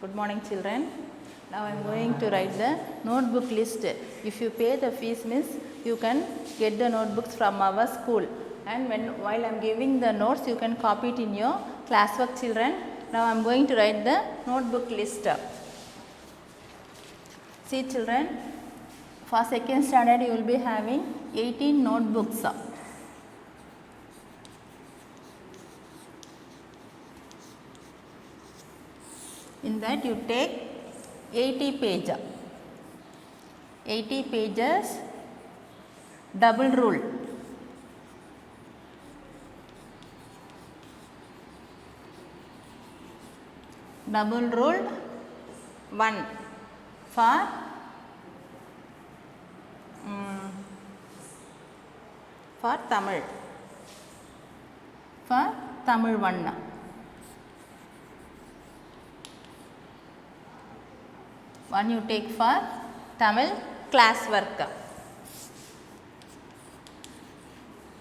Good morning, children. Now I am going to write the notebook list. If you pay the fees, miss, you can get the notebooks from our school. And while I am giving the notes, you can copy it in your classwork, children. Now I am going to write the notebook list. See, children, for second standard you will be having 18 notebooks. In that you take 80 pages, double rule. Double ruled 1 for Tamil. For Tamil 1. One you take for Tamil class work.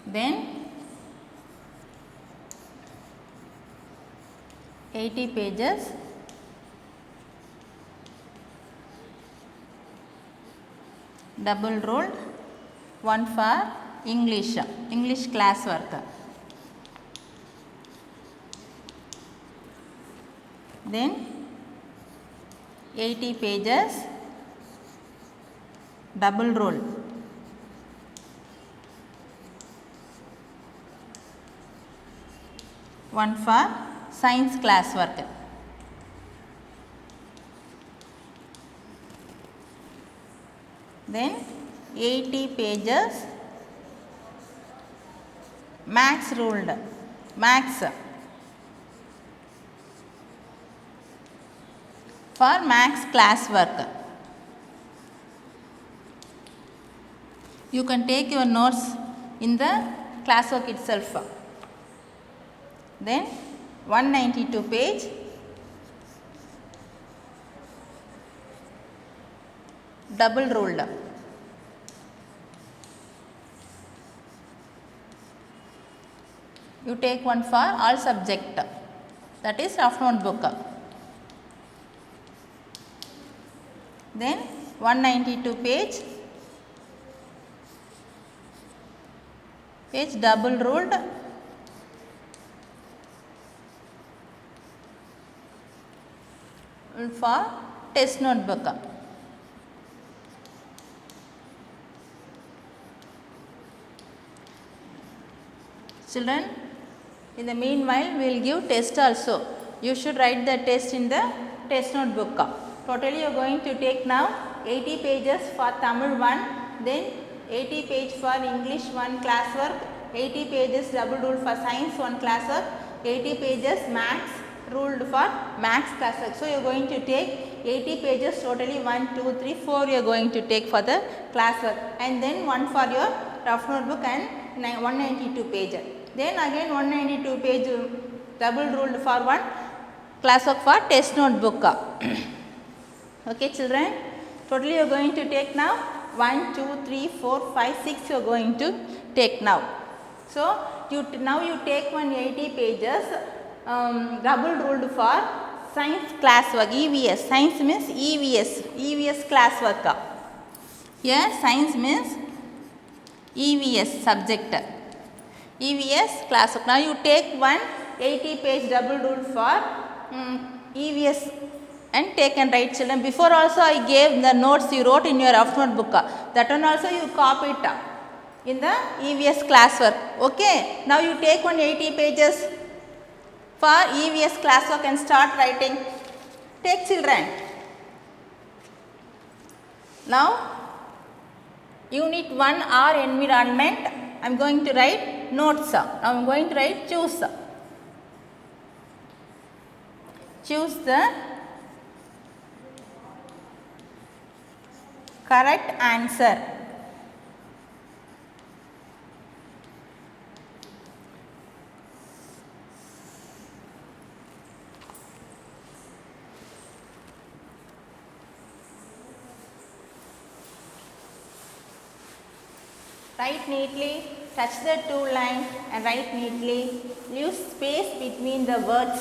Then 80 pages, double ruled 1 for English class work. Then 80 pages, double rule. One for science class work. Then 80 pages, max ruled. Max. For max class work. You can take your notes in the classwork itself. Then 192 page, double ruled. You take one for all subject, that is rough notebook. Then 192 page double ruled, for test notebook. Children, in the meanwhile we will give test also. You should write the test in the test notebook. Totally you are going to take now 80 pages for Tamil 1, then 80 page for English 1 classwork, 80 pages double rule for science 1 classwork, 80 pages max ruled for max classwork. So you are going to take 80 pages totally 1, 2, 3, 4 you are going to take for the classwork, and then 1 for your rough notebook and 192 page. Then again 192 page double ruled for 1 classwork for test notebook. Okay, children, totally you are going to take now 1, 2, 3, 4, 5, 6 you are going to take now. So now you take 180 pages double ruled for science classwork, EVS. Science means EVS classwork. Here science means EVS subject. EVS classwork. Now you take 180 page double ruled for EVS and take and write, children. Before also I gave the notes you wrote in your rough notebook. That one also you copy it in the EVS classwork. Okay. Now you take 180 pages for EVS classwork and start writing. Take, children. Now unit 1 R environment. I am going to write notes. Now I am going to write choose. Choose the correct answer. Write neatly, touch the two line and write neatly. Leave space between the words.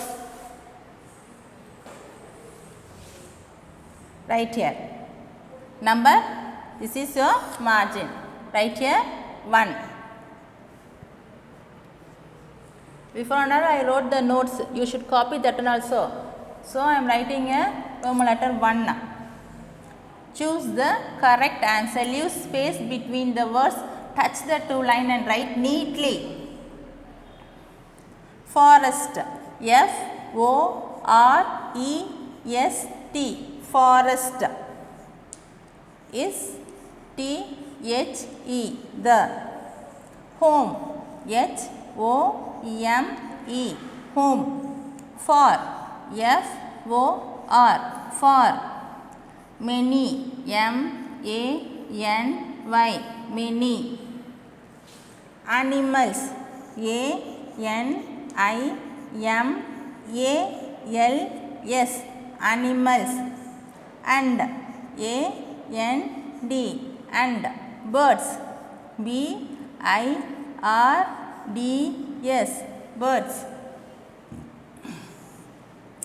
Right here. Number, this is your margin. Right here 1. Before another I wrote the notes, you should copy that one also. So I am writing a Roman letter 1. Choose the correct answer. Leave space between the words. Touch the two lines and write neatly. Forest. F-O-R-E-S-T. Forest. Is T-H-E. The. Home. H-O-M-E. Home. For. F-O-R. For. Many. M-A-N-Y. Many. Animals. A-N-I-M-A-L-S. Animals. And. A-N-D. And. Birds. B-I-R-D-S. Birds.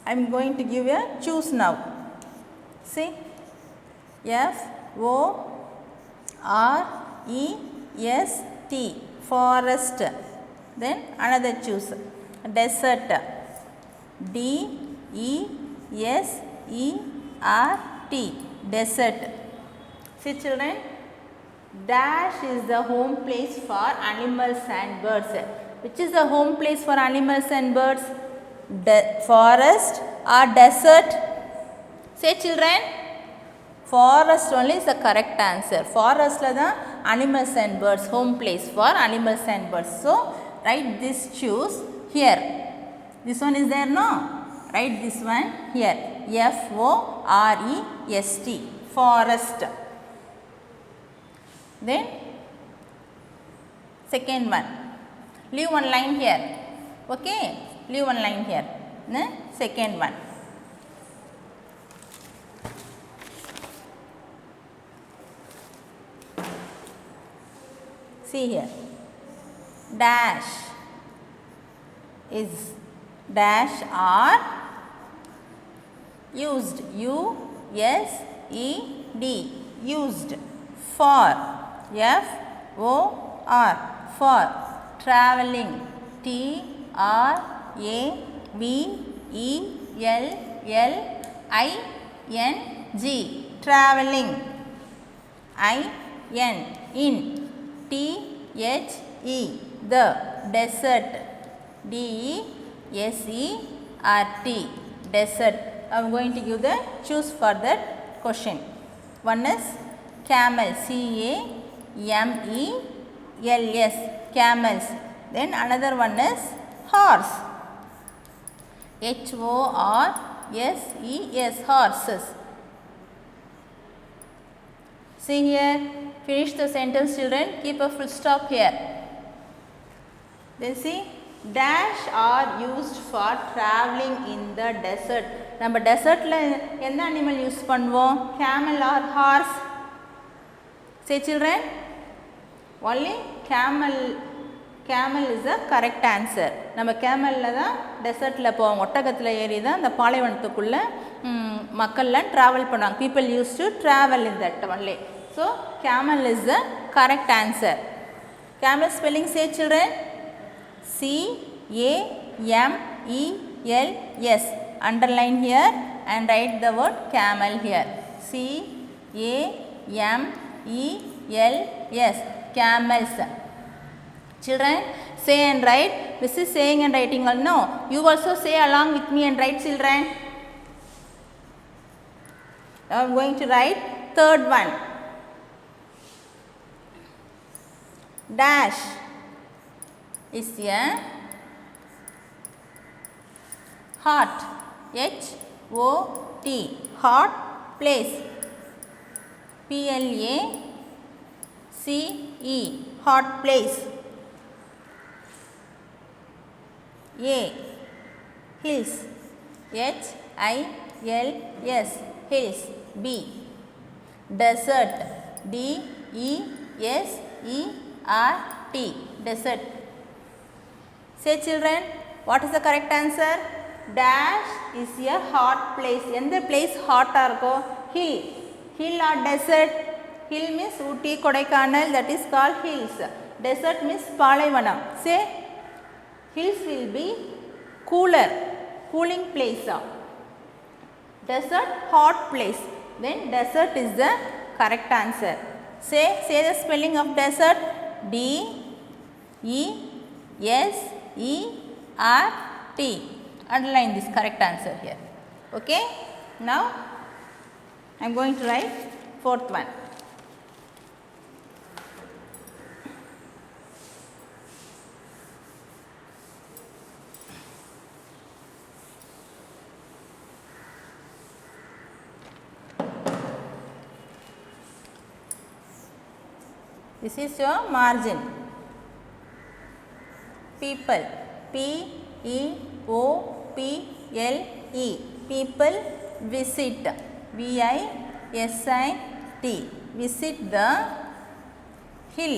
I am going to give a choose now. See. F-O-R-E-S-T. Forest. Then another choose. Desert. D-E-S-E-R-T. Desert. See children, dash is the home place for animals and birds. Which is the home place for animals and birds? Forest or desert? Say children. Forest only is the correct answer. Forest la the animals and birds, home place for animals and birds. So write this choose here. This one is there, no? Write this one here. F-O-R-E-S-T. Forest. Then second one. Leave one line here. Okay? Leave one line here. The second one. See here. Dash is dash are used. U-S-E-D. Used. For. F-O-R. For. Traveling. T-R-A-V-E-L-L-I-N-G. Traveling. I-N. In. T-H-E. The. Desert. D-E-S-E-R-T. Desert. I am going to give the choose for that question. One is camel. C-A-M-E-L-S. Camels. Then another one is horse. H-O-R-S-E-S. Horses. See here. Finish the sentence children. Keep a full stop here. Then see. Dash are used for traveling in the desert. நம்ம டெசர்ட்ல எந்த animal use பண்ணுவோம்? Camel or horse? Say children. Only camel is the correct answer. நம்ம கேமல்ல தான் டெசர்ட்ல போவோம். ஒட்டகத்துல ஏறி தான் அந்த பாலைவனத்துக்குள்ள மக்கள்லாம் டிராவல் பண்ணுவாங்க. People used to travel in that only. So camel is the correct answer. Camel spelling say children. C-A-M-E-L-S. Underline here and write the word camel here. C-A-M-E-L-S. Camels. Children, say and write. This is saying and writing. No, you also say along with me and write children. Now I am going to write third one. Dash is a hot. H-O-T. Hot place. P-L-A-C-E. Hot place. A. Hills. H-I-L-S. Hills. B. Desert. D-E-S-E-R-T. Desert. Say children, what is the correct answer? Dash is a hot place. எந்த place hot இருக்கோ? hill. Hill or desert? Hill means Ooty, Kodaikanal, that is called hills. Desert means Palaivanam. Say hills will be cooler, cooling place. Desert, hot place. Then desert is the correct answer. Say the spelling of desert. D-E-S-E-R-T. Underline this correct answer here. Okay. Now I am going to write fourth one. This is your margin. People. P-E-O-P-L-E. People visit. V-I-S-I-T. Visit the hill.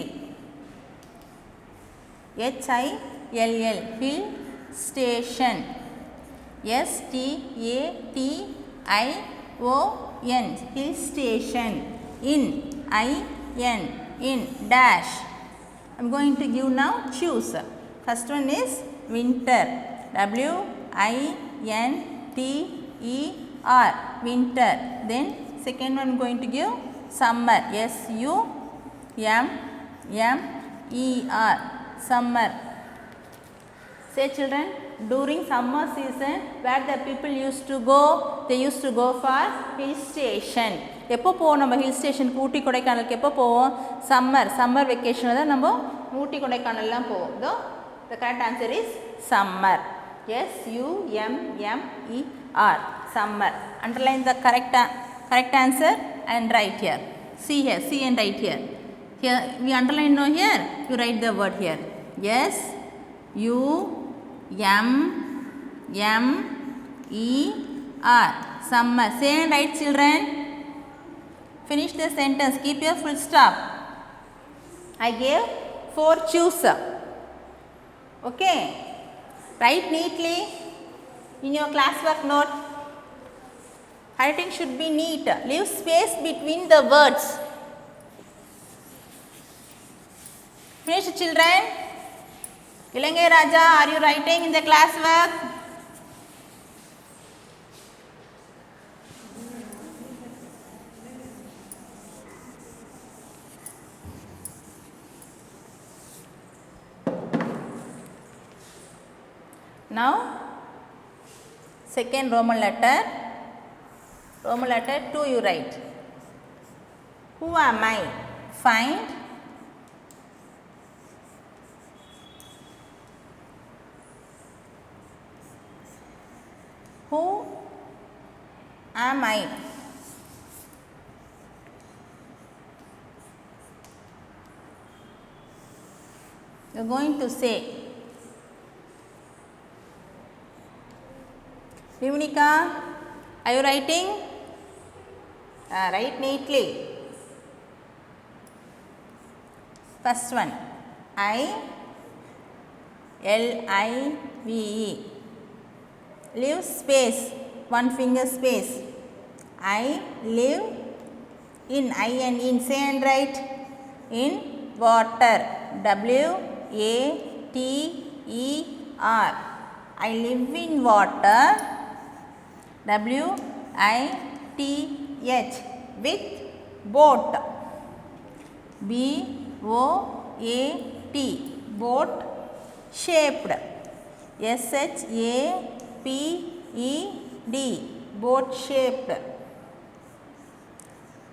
H-I-L-L. Hill station. S-T-A-T-I-O-N. Hill station. In. I-N. In dash. I am going to give now choose. First one is winter. W-I-N-T-E-R. Winter. Then second one I am going to give summer. S-U-M-M-E-R. Summer. Say children, during summer season where the people used to go, they used to go for hill station. எப்போ போவோம் நம்ம hill ஸ்டேஷனுக்கு ஊட்டி கொடைக்கானலுக்கு எப்போ போவோம்? Summer வெக்கேஷனில் தான் நம்ம ஊட்டி கொடைக்கானல்லாம் போவோம். The correct answer is summer. S-U-M-M-E-R. Summer. Underline the correct answer and write here. See here, see and write here. Here we underline no here, you write the word here. S-U-M-M-E-R. Summer. Say and write children. Finish the sentence. Keep your full stop. I gave 4 choose. Okay. Write neatly in your classwork note. Writing should be neat. Leave space between the words. Finish children. Ilangai Raja, are you writing in the classwork? Now, second Roman letter 2 you write. Who am I? Find who am I? You are going to say. Vimunika, are you writing? Write neatly. First one, I-L-I-V-E. Leave space, one finger space. I live in, I-N, in, say and write. In water, W-A-T-E-R. I live in water. W-I-T-H. With boat. B-O-A-T. Boat shaped. S-H-A-P-E-D. Boat shaped.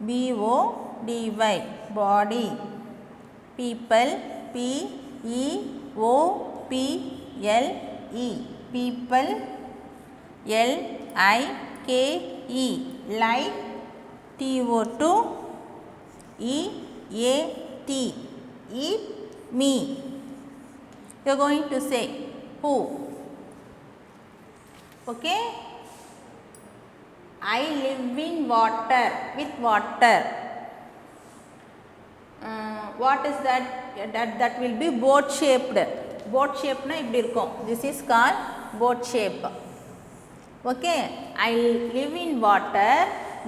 B-O-D-Y. Body. People. P-E-O-P-L-E. People. L-I-K-E. Like. T-O-2. E-A-T. Eat me. You are going to say who. Okay. I live in water. With water. What is that? That will be boat shaped. Boat shaped na இப்படி இருக்கும். This is called boat shape. Okay. I live in water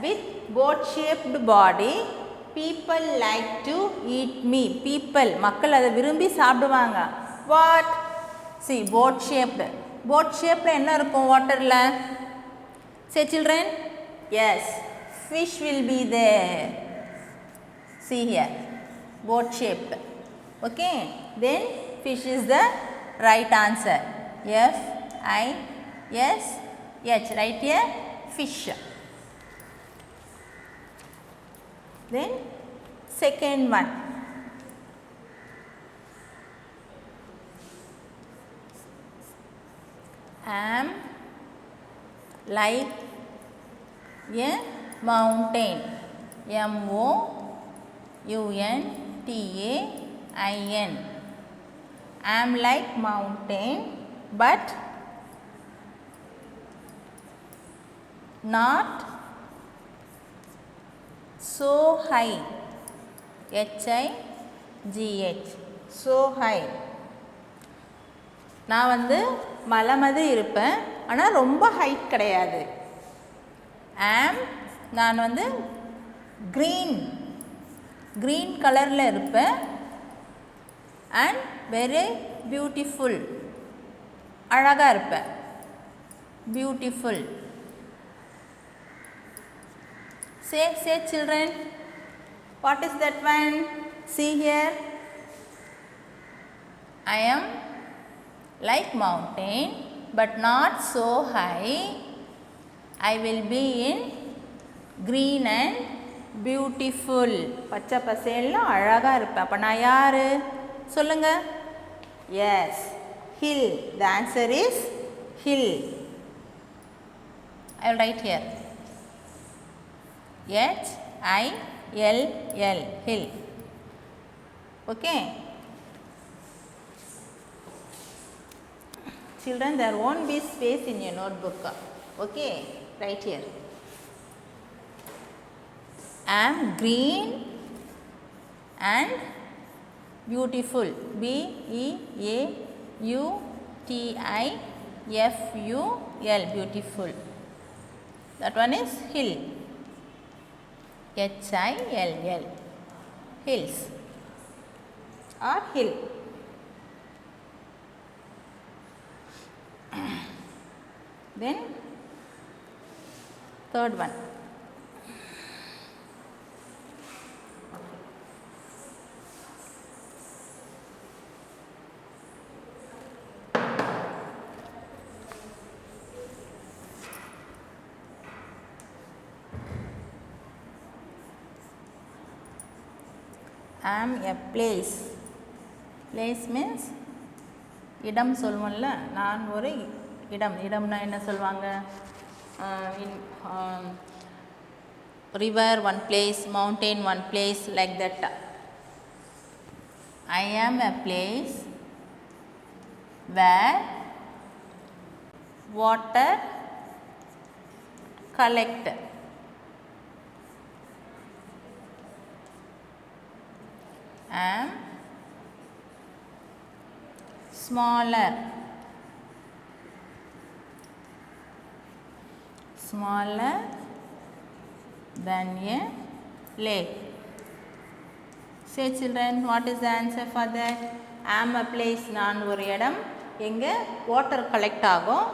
with boat-shaped body. People like to eat me. People, மக்கள் அதை விரும்பி சாப்பிடுவாங்க. What? See, boat-shaped. Boat-shaped என்ன இருக்கும் வாட்டரில்? Say children. Yes, fish will be there. See here, boat-shaped. Okay, then fish is the right answer. F-I-S-H. Right here, fish. Then second one. Am like a mountain. M-O-U-N-T-A-I-N. Am like mountain but not so high. H-I-G-H. So high. நான் வந்து மலை மாதிரி இருப்பேன், ஆனால் ரொம்ப height கிடையாது. ஆம், நான் வந்து க்ரீன் கலரில் இருப்பேன். அண்ட் வெரி பியூட்டிஃபுல், அழகாக இருப்பேன். Beautiful. Say children, what is that one? See here. I am like mountain but not so high. I will be in green and beautiful. பச்சை பசேல்னு அழகாக இருப்பேன். அப்போ நான் யார் சொல்லுங்க? Yes, hill. The answer is hill. I will write here. H-I-L-L. Hill. Okay. Children, there won't be space in your notebook. Okay, right here. Am green and beautiful. B-E-A-U-T-I-F-U-L. Beautiful. That one is hill. H-I-L-L. Hills or hill. Then third one. Am a place. Place means இடம் சொல்லுவோம்ல. நான் ஒரு இடம்னா என்ன சொல்லுவாங்க? River one place, mountain one place, like that. I am a place where water collect. Am smaller than a lake. Say children, what is the answer for that? Am a place. நான் ஒரு இடம் எங்கே water collect ஆகும்.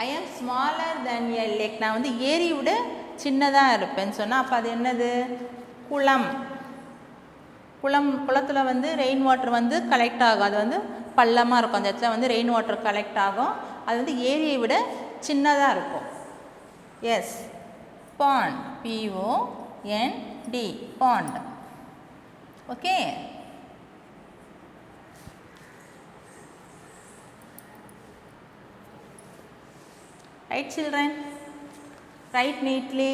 I am smaller than a lake. நான் வந்து ஏரி விட சின்னதாக இருப்பேன்னு சொன்னால் அப்போ அது என்னது? குளத்தில் வந்து ரெயின் வாட்டர் வந்து கலெக்ட் ஆகும். அது வந்து பள்ளமாக இருக்கும். அந்த இடத்துல வந்து ரெயின் வாட்டர் கலெக்ட் ஆகும். அது வந்து ஏரியை விட சின்னதாக இருக்கும். Yes, pond. P-O-N-D. Pond. Okay. Right children? Write neatly.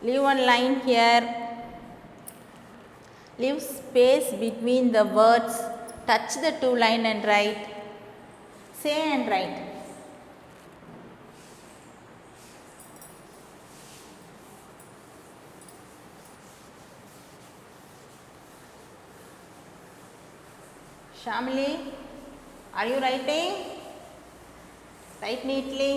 Leave one line here. Leave space between the words. Touch the two line and write. Say and write. Shamli, are you writing? Write neatly.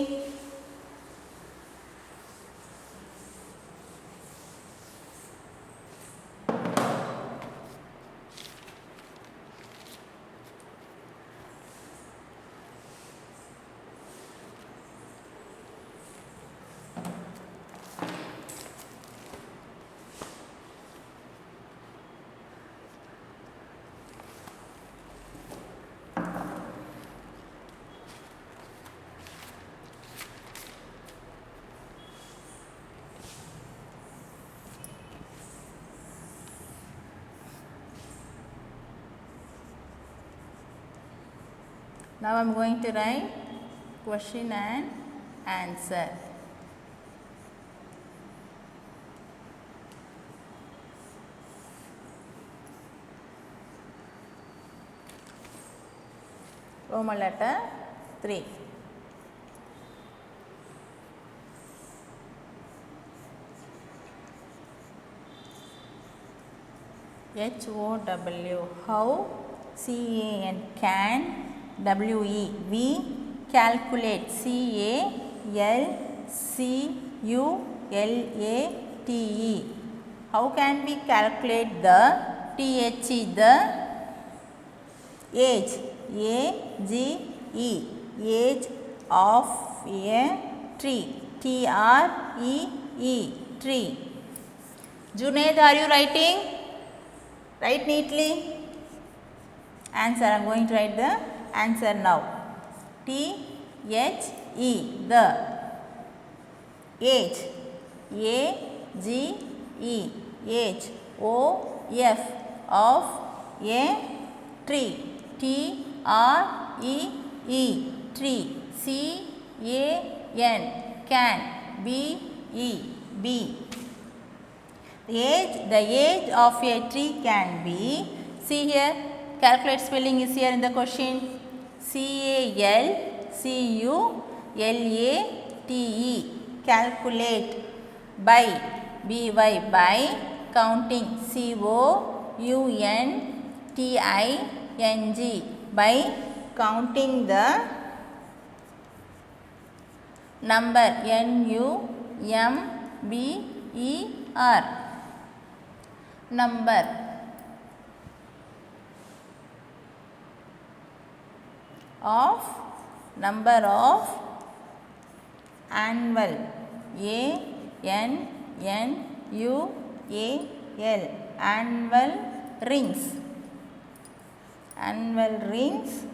Now I am going to write question and answer. Roman letter 3. HOW, how, CAN, can, WE, we calculate, CALCULATE. How can we calculate the THE, the age, AGE, age of a tree, TREE, tree. Junaid, are you writing? Write neatly. Answer, I am going to write the answer now. THE, the age, AGE, age, OF, of a tree, TREE, tree, CAN, can, BE, bee. The age of a tree can be, see here, calculate spelling is here in the question, CALCULATE, calculate, by, by, counting, COUNTING, by counting the number, NUMBER, number. Of annual, ANNUAL, annual rings,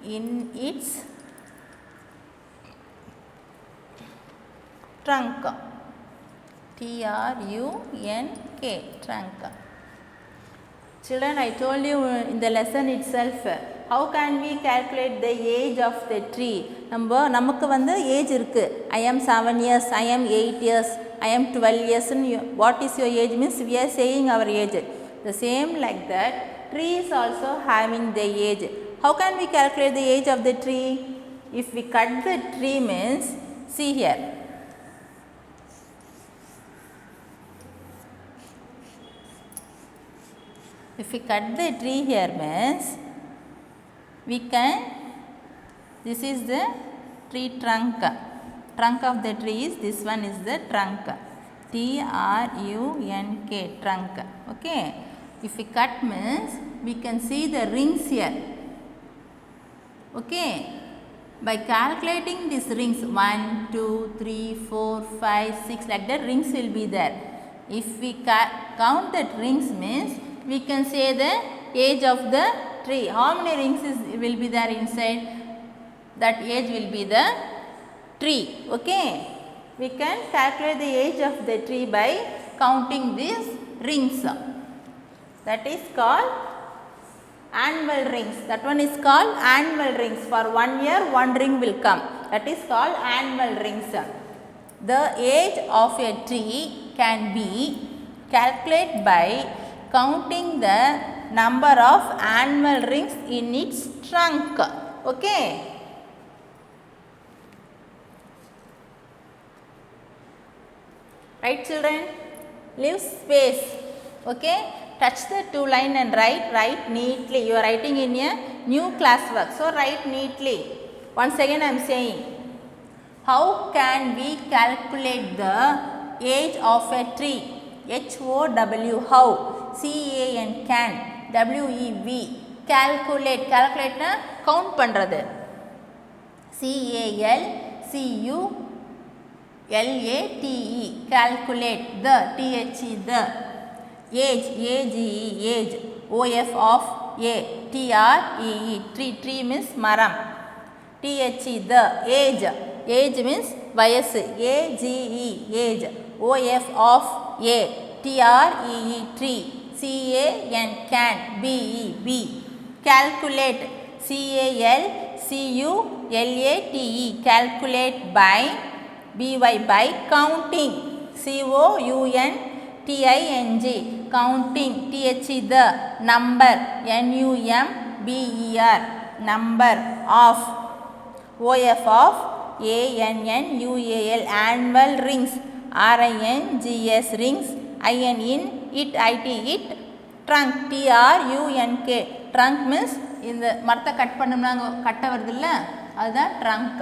in its trunk, TRUNK, trunk. Children, I told you in the lesson itself, how can we calculate the age of the tree? நமக்கு வந்து age இருக்கு. I am 7 years, I am 8 years, I am 12 years. What is your age means we are saying our age. The same like that, tree is also having the age. How can we calculate the age of the tree? If we cut the tree means, see here. If we cut the tree here means, we can, this is the tree trunk. Trunk of the tree is, this one is the trunk. TRUNK, trunk. Okay. If we cut means, we can see the rings here. Okay. By calculating these rings, 1, 2, 3, 4, 5, 6, like that rings will be there. If we count that rings means, we can say the age of the tree. How many rings will be there inside? That age will be the tree. Okay. We can calculate the age of the tree by counting these rings. That is called annual rings. That one is called annual rings. For 1 year, 1 ring will come. That is called annual rings. The age of a tree can be calculated by counting the number of annual rings in its trunk. Okay. Right, children? Leave space. Okay. Touch the 2 line and write neatly. You are writing in a new classwork. So, write neatly. Once again I am saying, how can we calculate the age of a tree? HOW, how. CAN, can. WEV, calculate. Calculate na count பண்றது. CALCULATE, calculate. The, THE, the. Age, AGE, age. OF, of A. TREE, tree. Tree means maram. THE, the. Age. Age means vayasu. AGE, age. OF, of A. TREE, tree. CAN, can. BE, bee. Calculate. CALCULATE, calculate by by counting counting the number number of annual rings rings it trunk trunk means இந்த மரத்தை cut பண்ணோம்னா கட்ட வருது இல்ல அதுதான் trunk.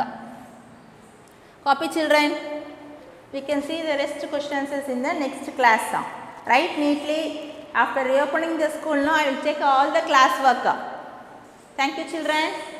Copy children. We can see the rest questions in the next class. Write neatly. After reopening the school now I will take all the class work. Thank you children.